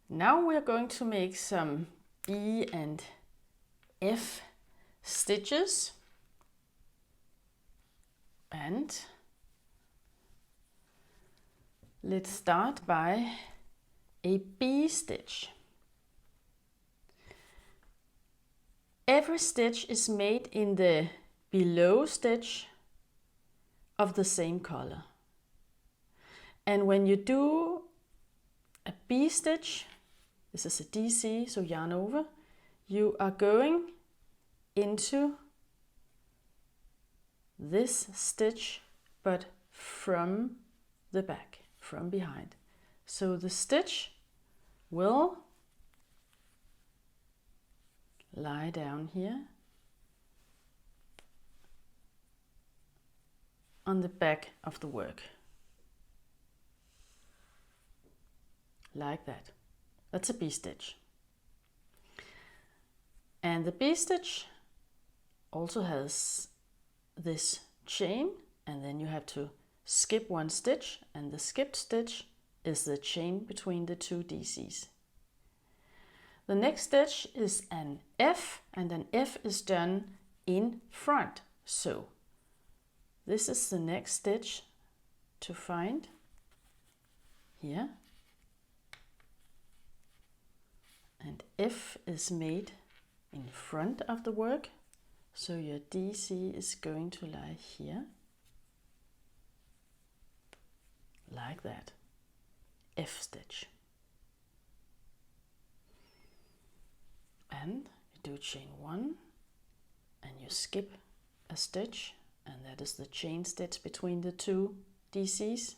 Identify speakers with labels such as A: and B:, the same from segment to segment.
A: Now we are going to make some B and F stitches, and let's start by a B stitch. Every stitch is made in the below stitch of the same color. And when you do a B stitch, this is a DC, so yarn over, you are going into this stitch, but from the back, from behind. So the stitch will lie down here on the back of the work, like that. That's a B stitch. And the B stitch also has this chain, and then you have to skip one stitch, and the skipped stitch is the chain between the two DCs. The next stitch is an F, and an F is done in front. So this is the next stitch to find here. And F is made in front of the work. So your DC is going to lie here, like that. F stitch. And you do chain one, and you skip a stitch, and that is the chain stitch between the two DCs.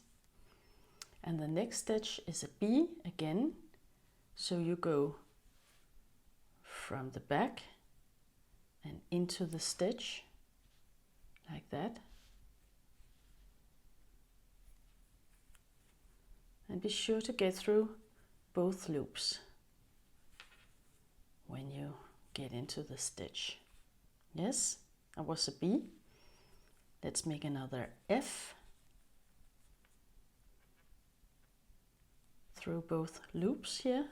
A: And the next stitch is a B again, so you go from the back and into the stitch, like that. And be sure to get through both loops when you get into the stitch. Yes, that was a B. Let's make another F through both loops here.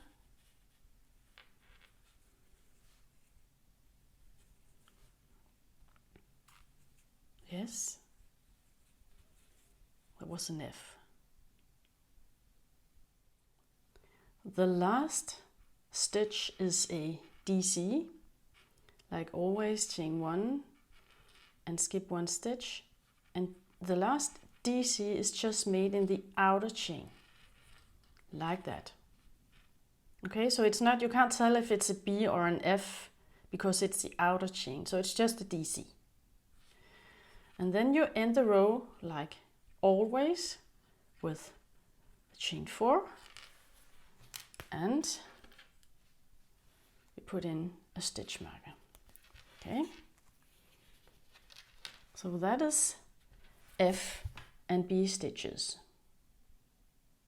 A: Yes, that was an F. The last stitch is a DC, like always, chain one and skip one stitch, and the last DC is just made in the outer chain, like that. Okay, so it's not, you can't tell if it's a B or an F because it's the outer chain, so it's just a DC. And then you end the row like always with chain 4, and you put in a stitch marker. Okay, so that is F and B stitches.